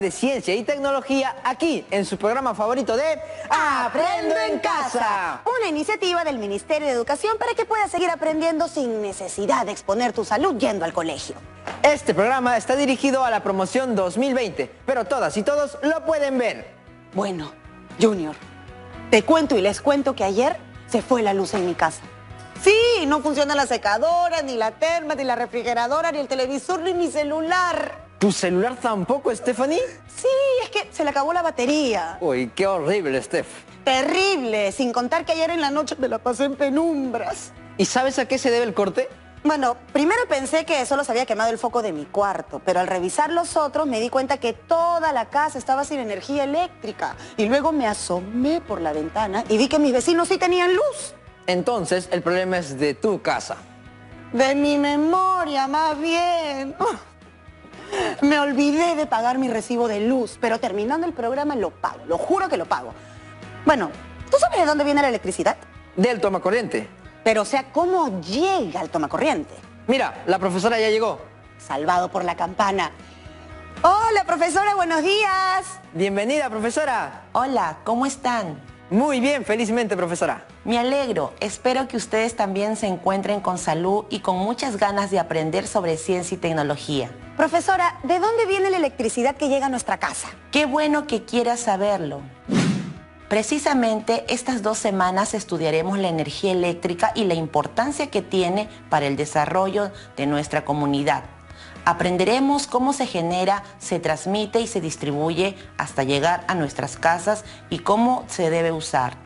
De ciencia y tecnología aquí en su programa favorito de Aprendo en Casa. Una iniciativa del Ministerio de Educación para que puedas seguir aprendiendo sin necesidad de exponer tu salud yendo al colegio. Este programa está dirigido a la promoción 2020, pero todas y todos lo pueden ver. Bueno, Junior, te cuento y les cuento que ayer se fue la luz en mi casa. Sí, no funciona la secadora, ni la terma, ni la refrigeradora, ni el televisor, ni mi celular. ¿Tu celular tampoco, Stephanie? Sí, es que se le acabó la batería. Uy, qué horrible, Steph. Terrible, sin contar que ayer en la noche me la pasé en penumbras. ¿Y sabes a qué se debe el corte? Bueno, primero pensé que solo se había quemado el foco de mi cuarto, pero al revisar los otros me di cuenta que toda la casa estaba sin energía eléctrica. Y luego me asomé por la ventana y vi que mis vecinos sí tenían luz. Entonces, el problema es de tu casa. De mi memoria, más bien. Me olvidé de pagar mi recibo de luz, pero terminando el programa lo pago, lo juro que lo pago. Bueno, ¿tú sabes de dónde viene la electricidad? Del tomacorriente. Pero, o sea, ¿cómo llega el tomacorriente? Mira, la profesora ya llegó. Salvado por la campana. Hola, profesora, buenos días. Bienvenida, profesora. Hola, ¿cómo están? Muy bien, felizmente, profesora. Me alegro. Espero que ustedes también se encuentren con salud y con muchas ganas de aprender sobre ciencia y tecnología. Profesora, ¿de dónde viene la electricidad que llega a nuestra casa? Qué bueno que quieras saberlo. Precisamente estas 2 semanas estudiaremos la energía eléctrica y la importancia que tiene para el desarrollo de nuestra comunidad. Aprenderemos cómo se genera, se transmite y se distribuye hasta llegar a nuestras casas y cómo se debe usar.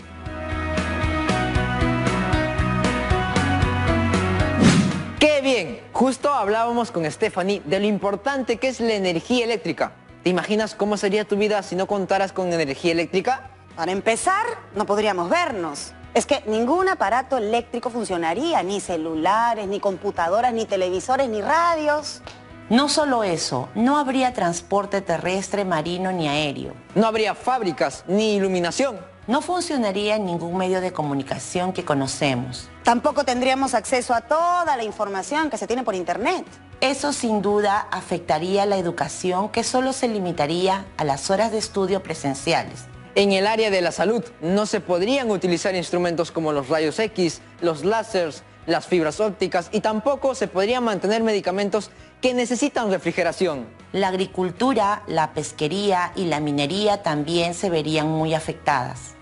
¡Qué bien! Justo hablábamos con Stephanie de lo importante que es la energía eléctrica. ¿Te imaginas cómo sería tu vida si no contaras con energía eléctrica? Para empezar, no podríamos vernos. Es que ningún aparato eléctrico funcionaría, ni celulares, ni computadoras, ni televisores, ni radios. No solo eso, no habría transporte terrestre, marino ni aéreo. No habría fábricas ni iluminación. No funcionaría ningún medio de comunicación que conocemos. Tampoco tendríamos acceso a toda la información que se tiene por internet. Eso sin duda afectaría la educación, que solo se limitaría a las horas de estudio presenciales. En el área de la salud no se podrían utilizar instrumentos como los rayos X, los láseres, las fibras ópticas y tampoco se podrían mantener medicamentos que necesitan refrigeración. La agricultura, la pesquería y la minería también se verían muy afectadas.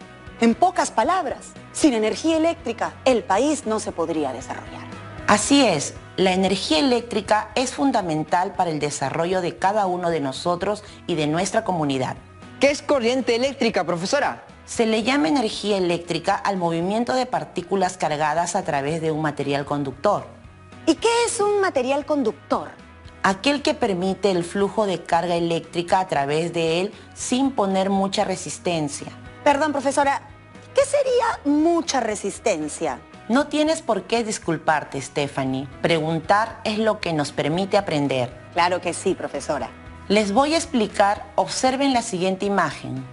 En pocas palabras, sin energía eléctrica, el país no se podría desarrollar. Así es, la energía eléctrica es fundamental para el desarrollo de cada uno de nosotros y de nuestra comunidad. ¿Qué es corriente eléctrica, profesora? Se le llama energía eléctrica al movimiento de partículas cargadas a través de un material conductor. ¿Y qué es un material conductor? Aquel que permite el flujo de carga eléctrica a través de él sin poner mucha resistencia. Perdón, profesora, ¿qué sería mucha resistencia? No tienes por qué disculparte, Stephanie. Preguntar es lo que nos permite aprender. Claro que sí, profesora. Les voy a explicar, observen la siguiente imagen.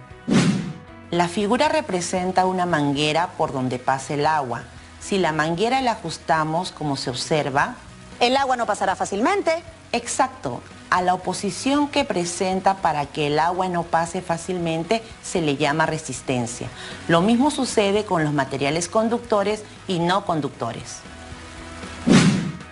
La figura representa una manguera por donde pasa el agua. Si la manguera la ajustamos como se observa... El agua no pasará fácilmente. Exacto. A la oposición que presenta para que el agua no pase fácilmente se le llama resistencia. Lo mismo sucede con los materiales conductores y no conductores.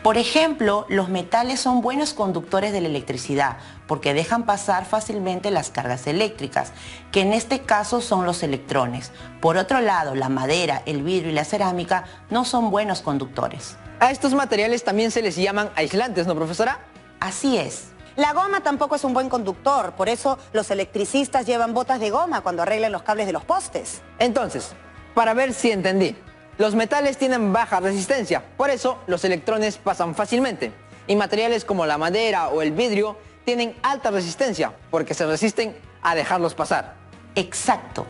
Por ejemplo, los metales son buenos conductores de la electricidad porque dejan pasar fácilmente las cargas eléctricas, que en este caso son los electrones. Por otro lado, la madera, el vidrio y la cerámica no son buenos conductores. A estos materiales también se les llaman aislantes, ¿no, profesora? Así es. La goma tampoco es un buen conductor, por eso los electricistas llevan botas de goma cuando arreglan los cables de los postes. Entonces, para ver si entendí. Los metales tienen baja resistencia, por eso los electrones pasan fácilmente. Y materiales como la madera o el vidrio tienen alta resistencia, porque se resisten a dejarlos pasar. Exacto.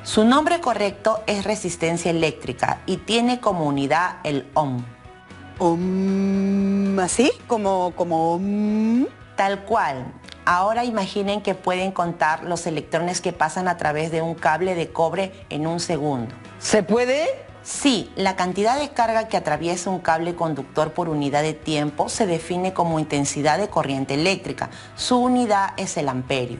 Su nombre correcto es resistencia eléctrica y tiene como unidad el ohm. ¿Así? ¿Como ohm? Tal cual. Ahora imaginen que pueden contar los electrones que pasan a través de un cable de cobre en un segundo. ¿Se puede? Sí, la cantidad de carga que atraviesa un cable conductor por unidad de tiempo se define como intensidad de corriente eléctrica. Su unidad es el amperio.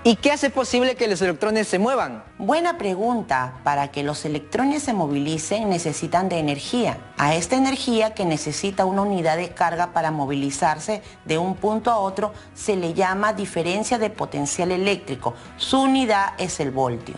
¿Y qué hace posible que los electrones se muevan? Buena pregunta. Para que los electrones se movilicen necesitan de energía. A esta energía, que necesita una unidad de carga para movilizarse de un punto a otro, se le llama diferencia de potencial eléctrico. Su unidad es el voltio.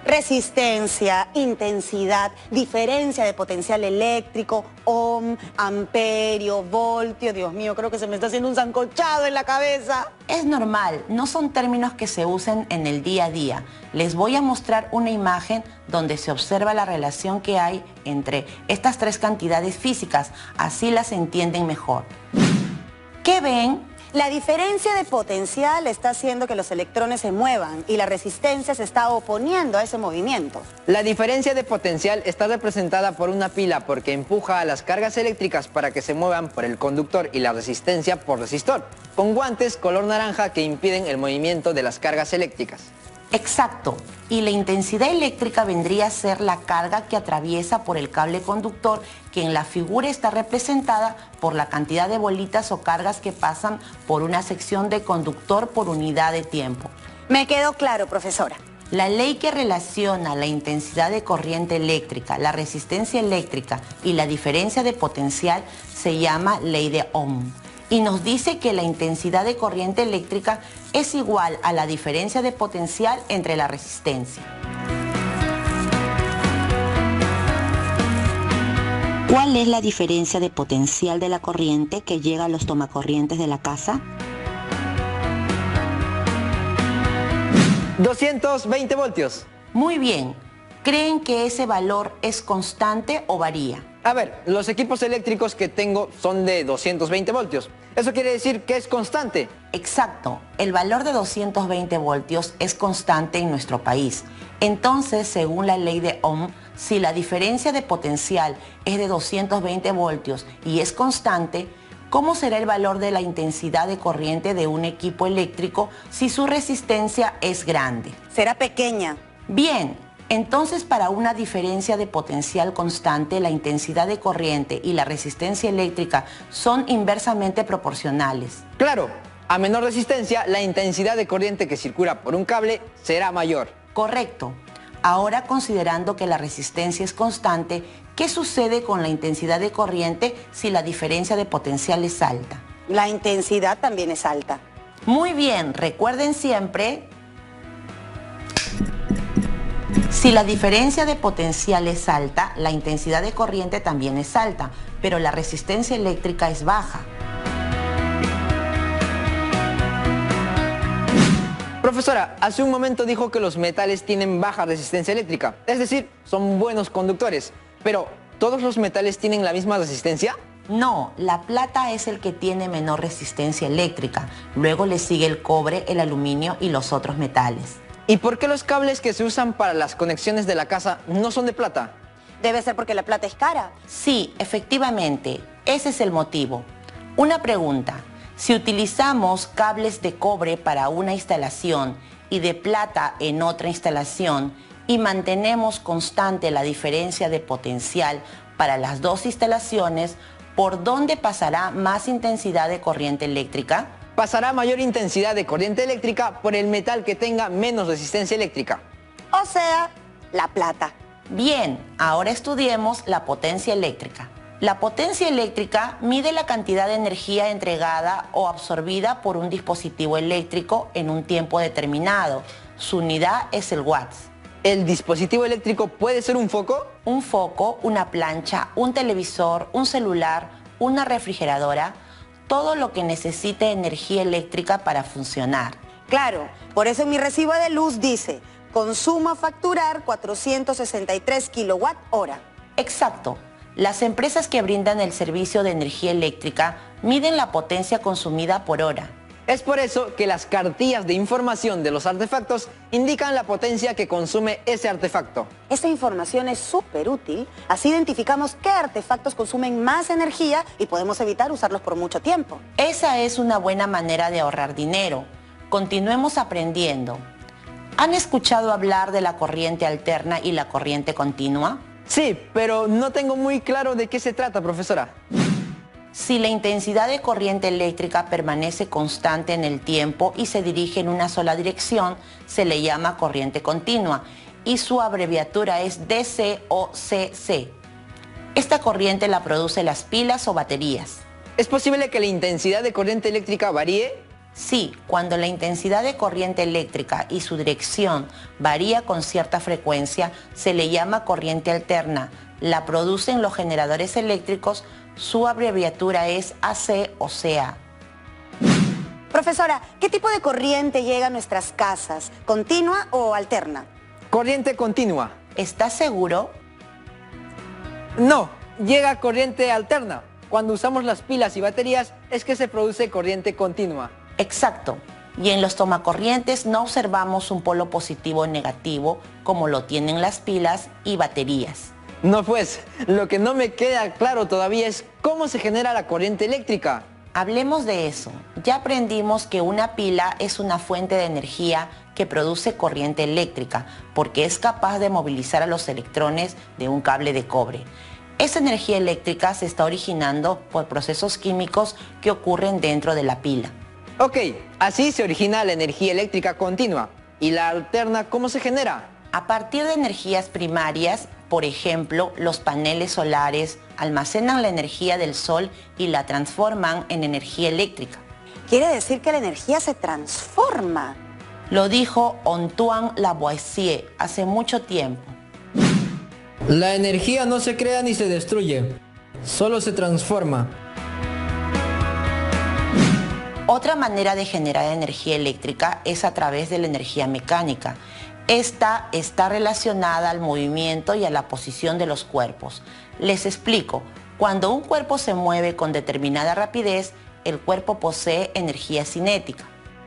Resistencia, intensidad, diferencia de potencial eléctrico, ohm, amperio, voltio. Dios mío, creo que se me está haciendo un sancochado en la cabeza. Es normal, no son términos que se usen en el día a día. Les voy a mostrar una imagen donde se observa la relación que hay entre estas tres cantidades físicas, así las entienden mejor. ¿Qué ven? La diferencia de potencial está haciendo que los electrones se muevan y la resistencia se está oponiendo a ese movimiento. La diferencia de potencial está representada por una pila porque empuja a las cargas eléctricas para que se muevan por el conductor y la resistencia por resistor, con guantes color naranja que impiden el movimiento de las cargas eléctricas. Exacto, y la intensidad eléctrica vendría a ser la carga que atraviesa por el cable conductor, que en la figura está representada por la cantidad de bolitas o cargas que pasan por una sección de conductor por unidad de tiempo. Me quedó claro, profesora. La ley que relaciona la intensidad de corriente eléctrica, la resistencia eléctrica y la diferencia de potencial se llama ley de Ohm. Y nos dice que la intensidad de corriente eléctrica es igual a la diferencia de potencial entre la resistencia. ¿Cuál es la diferencia de potencial de la corriente que llega a los tomacorrientes de la casa? 220 voltios. Muy bien. ¿Creen que ese valor es constante o varía? A ver, los equipos eléctricos que tengo son de 220 voltios. ¿Eso quiere decir que es constante? Exacto. El valor de 220 voltios es constante en nuestro país. Entonces, según la ley de Ohm, si la diferencia de potencial es de 220 voltios y es constante, ¿cómo será el valor de la intensidad de corriente de un equipo eléctrico si su resistencia es grande? Será pequeña. Bien. Entonces, para una diferencia de potencial constante, la intensidad de corriente y la resistencia eléctrica son inversamente proporcionales. Claro, a menor resistencia, la intensidad de corriente que circula por un cable será mayor. Correcto. Ahora, considerando que la resistencia es constante, ¿qué sucede con la intensidad de corriente si la diferencia de potencial es alta? La intensidad también es alta. Muy bien, recuerden siempre: si la diferencia de potencial es alta, la intensidad de corriente también es alta, pero la resistencia eléctrica es baja. Profesora, hace un momento dijo que los metales tienen baja resistencia eléctrica, es decir, son buenos conductores. Pero, ¿todos los metales tienen la misma resistencia? No, la plata es el que tiene menor resistencia eléctrica. Luego le sigue el cobre, el aluminio y los otros metales. ¿Y por qué los cables que se usan para las conexiones de la casa no son de plata? Debe ser porque la plata es cara. Sí, efectivamente, ese es el motivo. Una pregunta: si utilizamos cables de cobre para una instalación y de plata en otra instalación y mantenemos constante la diferencia de potencial para las dos instalaciones, ¿por dónde pasará más intensidad de corriente eléctrica? Pasará mayor intensidad de corriente eléctrica por el metal que tenga menos resistencia eléctrica. O sea, la plata. Bien, ahora estudiemos la potencia eléctrica. La potencia eléctrica mide la cantidad de energía entregada o absorbida por un dispositivo eléctrico en un tiempo determinado. Su unidad es el watts. ¿El dispositivo eléctrico puede ser un foco? Un foco, una plancha, un televisor, un celular, una refrigeradora, todo lo que necesite energía eléctrica para funcionar. Claro, por eso en mi recibo de luz dice: consumo a facturar 463 kilowatt-hora. Exacto. Las empresas que brindan el servicio de energía eléctrica miden la potencia consumida por hora. Es por eso que las cartillas de información de los artefactos indican la potencia que consume ese artefacto. Esta información es súper útil, así identificamos qué artefactos consumen más energía y podemos evitar usarlos por mucho tiempo. Esa es una buena manera de ahorrar dinero. Continuemos aprendiendo. ¿Han escuchado hablar de la corriente alterna y la corriente continua? Sí, pero no tengo muy claro de qué se trata, profesora. Si la intensidad de corriente eléctrica permanece constante en el tiempo y se dirige en una sola dirección, se le llama corriente continua y su abreviatura es DC o CC. Esta corriente la producen las pilas o baterías. ¿Es posible que la intensidad de corriente eléctrica varíe? Sí, cuando la intensidad de corriente eléctrica y su dirección varía con cierta frecuencia, se le llama corriente alterna. La producen los generadores eléctricos, su abreviatura es AC o CA. Profesora, ¿qué tipo de corriente llega a nuestras casas? ¿Continua o alterna? Corriente continua. ¿Estás seguro? No, llega corriente alterna. Cuando usamos las pilas y baterías es que se produce corriente continua. Exacto. Y en los tomacorrientes no observamos un polo positivo o negativo como lo tienen las pilas y baterías. No pues, lo que no me queda claro todavía es cómo se genera la corriente eléctrica. Hablemos de eso. Ya aprendimos que una pila es una fuente de energía que produce corriente eléctrica porque es capaz de movilizar a los electrones de un cable de cobre. Esa energía eléctrica se está originando por procesos químicos que ocurren dentro de la pila. Ok, así se origina la energía eléctrica continua. ¿Y la alterna cómo se genera? A partir de energías primarias, por ejemplo, los paneles solares almacenan la energía del sol y la transforman en energía eléctrica. Quiere decir que la energía se transforma. Lo dijo Antoine Lavoisier hace mucho tiempo. La energía no se crea ni se destruye, solo se transforma. Otra manera de generar energía eléctrica es a través de la energía mecánica. Esta está relacionada al movimiento y a la posición de los cuerpos. Les explico. Cuando un cuerpo se mueve con determinada rapidez, el cuerpo posee energía cinética.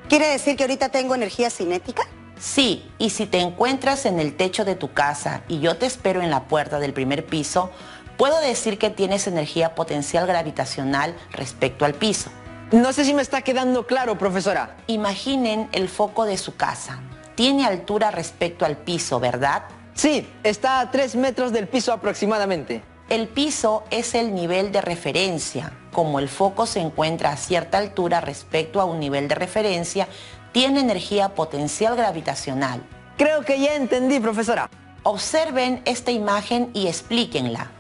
¿Quiere decir que ahorita tengo energía cinética? Sí, y si te encuentras en el techo de tu casa y yo te espero en la puerta del primer piso, puedo decir que tienes energía potencial gravitacional respecto al piso. No sé si me está quedando claro, profesora. Imaginen el foco de su casa. Tiene altura respecto al piso, ¿verdad? Sí, está a 3 metros del piso aproximadamente. El piso es el nivel de referencia. Como el foco se encuentra a cierta altura respecto a un nivel de referencia, tiene energía potencial gravitacional. Creo que ya entendí, profesora. Observen esta imagen y explíquenla.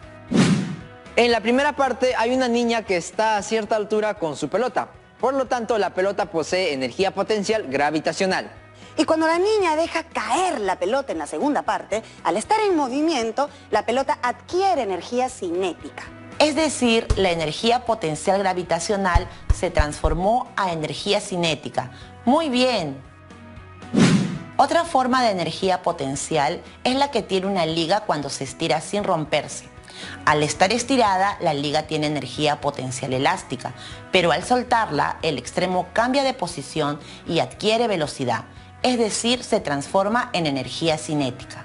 En la primera parte hay una niña que está a cierta altura con su pelota. Por lo tanto, la pelota posee energía potencial gravitacional. Y cuando la niña deja caer la pelota en la segunda parte, al estar en movimiento, la pelota adquiere energía cinética. Es decir, la energía potencial gravitacional se transformó a energía cinética. Muy bien. Otra forma de energía potencial es la que tiene una liga cuando se estira sin romperse. Al estar estirada, la liga tiene energía potencial elástica, pero al soltarla, el extremo cambia de posición y adquiere velocidad, es decir, se transforma en energía cinética.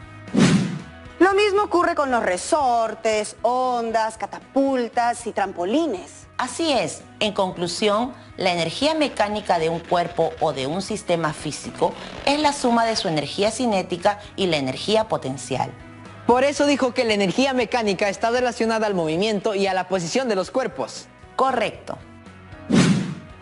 Lo mismo ocurre con los resortes, ondas, catapultas y trampolines. Así es, en conclusión, la energía mecánica de un cuerpo o de un sistema físico es la suma de su energía cinética y la energía potencial. Por eso dijo que la energía mecánica está relacionada al movimiento y a la posición de los cuerpos. Correcto.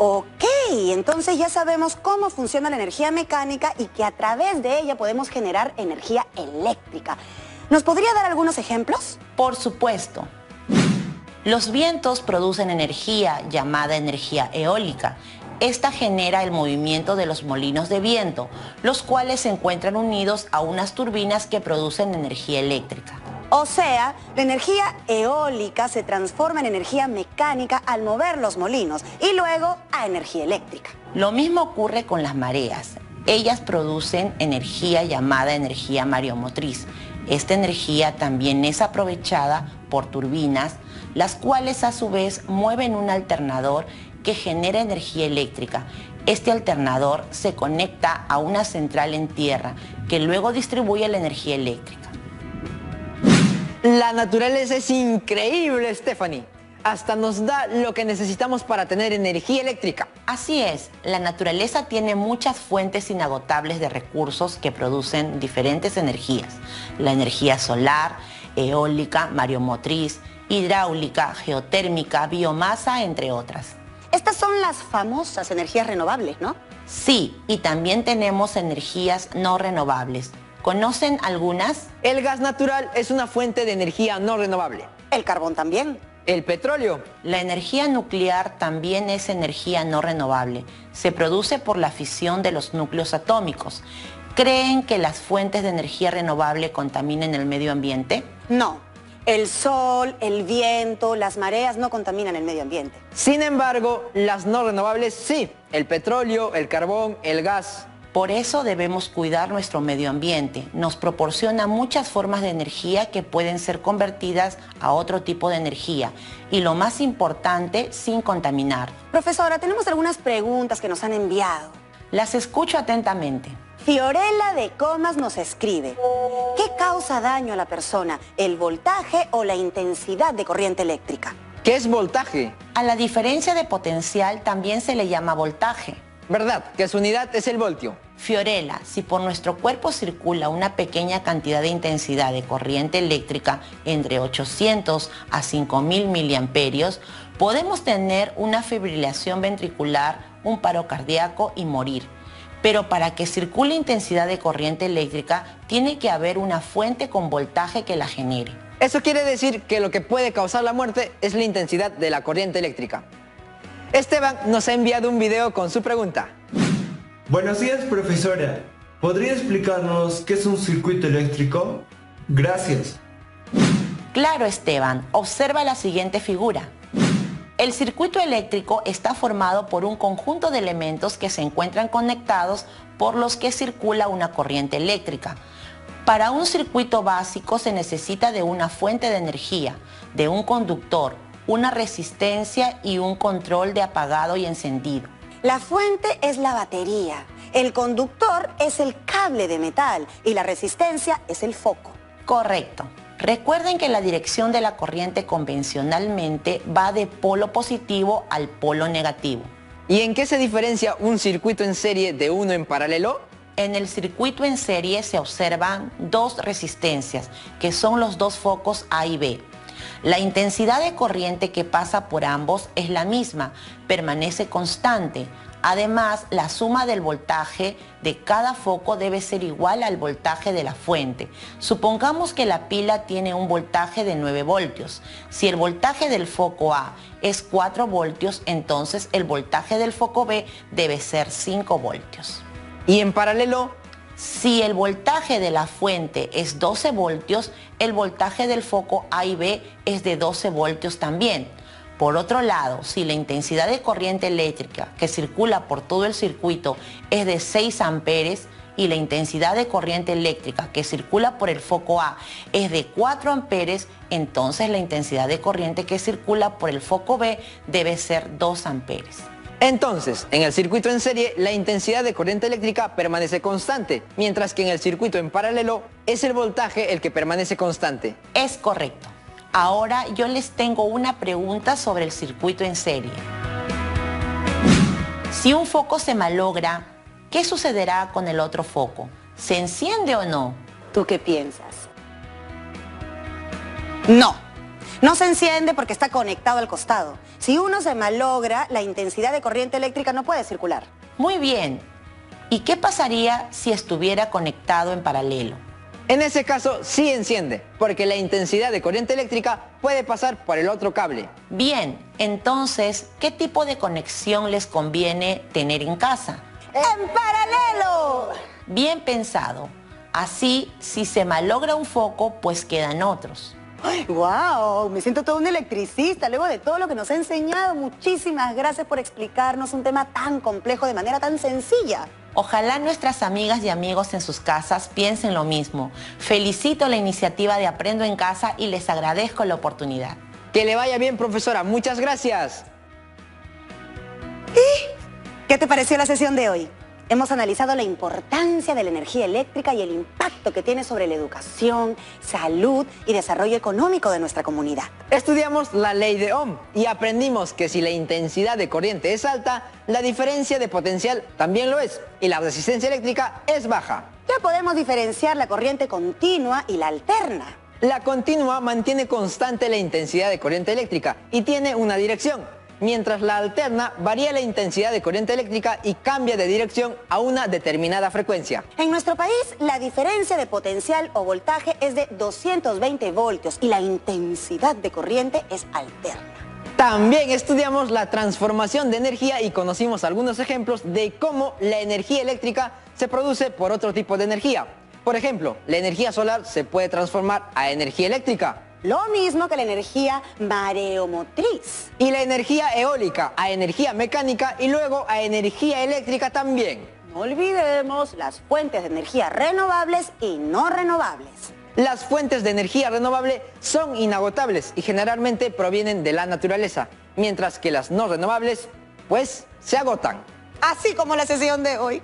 Ok, entonces ya sabemos cómo funciona la energía mecánica y que a través de ella podemos generar energía eléctrica. ¿Nos podría dar algunos ejemplos? Por supuesto. Los vientos producen energía llamada energía eólica. Esta genera el movimiento de los molinos de viento, los cuales se encuentran unidos a unas turbinas que producen energía eléctrica. O sea, la energía eólica se transforma en energía mecánica al mover los molinos y luego a energía eléctrica. Lo mismo ocurre con las mareas. Ellas producen energía llamada energía mareomotriz. Esta energía también es aprovechada por turbinas, las cuales a su vez mueven un alternador que genera energía eléctrica. Este alternador se conecta a una central en tierra que luego distribuye la energía eléctrica. La naturaleza es increíble, Stephanie. Hasta nos da lo que necesitamos para tener energía eléctrica. Así es, la naturaleza tiene muchas fuentes inagotables de recursos que producen diferentes energías. La energía solar, eólica, mareomotriz, hidráulica, geotérmica, biomasa, entre otras. Estas son las famosas energías renovables, ¿no? Sí, y también tenemos energías no renovables. ¿Conocen algunas? El gas natural es una fuente de energía no renovable. El carbón también. El petróleo. La energía nuclear también es energía no renovable. Se produce por la fisión de los núcleos atómicos. ¿Creen que las fuentes de energía renovable contaminen el medio ambiente? No. El sol, el viento, las mareas no contaminan el medio ambiente. Sin embargo, las no renovables sí. El petróleo, el carbón, el gas. Por eso debemos cuidar nuestro medio ambiente. Nos proporciona muchas formas de energía que pueden ser convertidas a otro tipo de energía. Y lo más importante, sin contaminar. Profesora, tenemos algunas preguntas que nos han enviado. Las escucho atentamente. Fiorella de Comas nos escribe: ¿qué causa daño a la persona, el voltaje o la intensidad de corriente eléctrica? ¿Qué es voltaje? A la diferencia de potencial también se le llama voltaje. ¿Verdad que su unidad es el voltio? Fiorella, si por nuestro cuerpo circula una pequeña cantidad de intensidad de corriente eléctrica entre 800 a 5000 miliamperios, podemos tener una fibrilación ventricular, un paro cardíaco y morir. Pero para que circule intensidad de corriente eléctrica, tiene que haber una fuente con voltaje que la genere. Eso quiere decir que lo que puede causar la muerte es la intensidad de la corriente eléctrica. Esteban nos ha enviado un video con su pregunta. Buenos días, profesora. ¿Podría explicarnos qué es un circuito eléctrico? Gracias. Claro, Esteban. Observa la siguiente figura. El circuito eléctrico está formado por un conjunto de elementos que se encuentran conectados por los que circula una corriente eléctrica. Para un circuito básico se necesita de una fuente de energía, de un conductor, una resistencia y un control de apagado y encendido. La fuente es la batería, el conductor es el cable de metal y la resistencia es el foco. Correcto. Recuerden que la dirección de la corriente convencionalmente va de polo positivo al polo negativo. ¿Y en qué se diferencia un circuito en serie de uno en paralelo? En el circuito en serie se observan dos resistencias, que son los dos focos A y B. La intensidad de corriente que pasa por ambos es la misma, permanece constante. Además, la suma del voltaje de cada foco debe ser igual al voltaje de la fuente. Supongamos que la pila tiene un voltaje de 9 voltios. Si el voltaje del foco A es 4 voltios, entonces el voltaje del foco B debe ser 5 voltios. ¿Y en paralelo? Si el voltaje de la fuente es 12 voltios, el voltaje del foco A y B es de 12 voltios también. Por otro lado, si la intensidad de corriente eléctrica que circula por todo el circuito es de 6 amperes y la intensidad de corriente eléctrica que circula por el foco A es de 4 amperes, entonces la intensidad de corriente que circula por el foco B debe ser 2 amperes. Entonces, en el circuito en serie, la intensidad de corriente eléctrica permanece constante, mientras que en el circuito en paralelo es el voltaje el que permanece constante. Es correcto. Ahora yo les tengo una pregunta sobre el circuito en serie. Si un foco se malogra, ¿qué sucederá con el otro foco? ¿Se enciende o no? ¿Tú qué piensas? No se enciende porque está conectado al costado. Si uno se malogra, la intensidad de corriente eléctrica no puede circular. Muy bien. ¿Y qué pasaría si estuviera conectado en paralelo? En ese caso sí enciende, porque la intensidad de corriente eléctrica puede pasar por el otro cable. Bien, entonces, ¿qué tipo de conexión les conviene tener en casa? ¡En paralelo! Bien pensado. Así, si se malogra un foco, pues quedan otros. ¡Ay, wow! Me siento todo un electricista luego de todo lo que nos ha enseñado. Muchísimas gracias por explicarnos un tema tan complejo de manera tan sencilla. Ojalá nuestras amigas y amigos en sus casas piensen lo mismo. Felicito la iniciativa de Aprendo en Casa y les agradezco la oportunidad. Que le vaya bien, profesora. Muchas gracias. ¿Qué te pareció la sesión de hoy? Hemos analizado la importancia de la energía eléctrica y el impacto que tiene sobre la educación, salud y desarrollo económico de nuestra comunidad. Estudiamos la ley de Ohm y aprendimos que si la intensidad de corriente es alta, la diferencia de potencial también lo es y la resistencia eléctrica es baja. Ya podemos diferenciar la corriente continua y la alterna. La continua mantiene constante la intensidad de corriente eléctrica y tiene una dirección, mientras la alterna varía la intensidad de corriente eléctrica y cambia de dirección a una determinada frecuencia. En nuestro país, la diferencia de potencial o voltaje es de 220 voltios y la intensidad de corriente es alterna. También estudiamos la transformación de energía y conocimos algunos ejemplos de cómo la energía eléctrica se produce por otro tipo de energía. Por ejemplo, la energía solar se puede transformar a energía eléctrica. Lo mismo que la energía mareomotriz. Y la energía eólica a energía mecánica y luego a energía eléctrica también. No olvidemos las fuentes de energía renovables y no renovables. Las fuentes de energía renovable son inagotables y generalmente provienen de la naturaleza, mientras que las no renovables, pues, se agotan. Así como la sesión de hoy.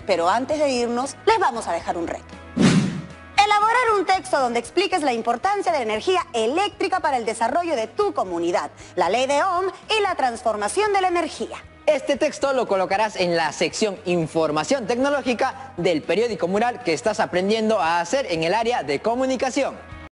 Pero antes de irnos, les vamos a dejar un reto. Elaborar un texto donde expliques la importancia de la energía eléctrica para el desarrollo de tu comunidad, la ley de Ohm y la transformación de la energía. Este texto lo colocarás en la sección Información Tecnológica del periódico mural que estás aprendiendo a hacer en el área de comunicación.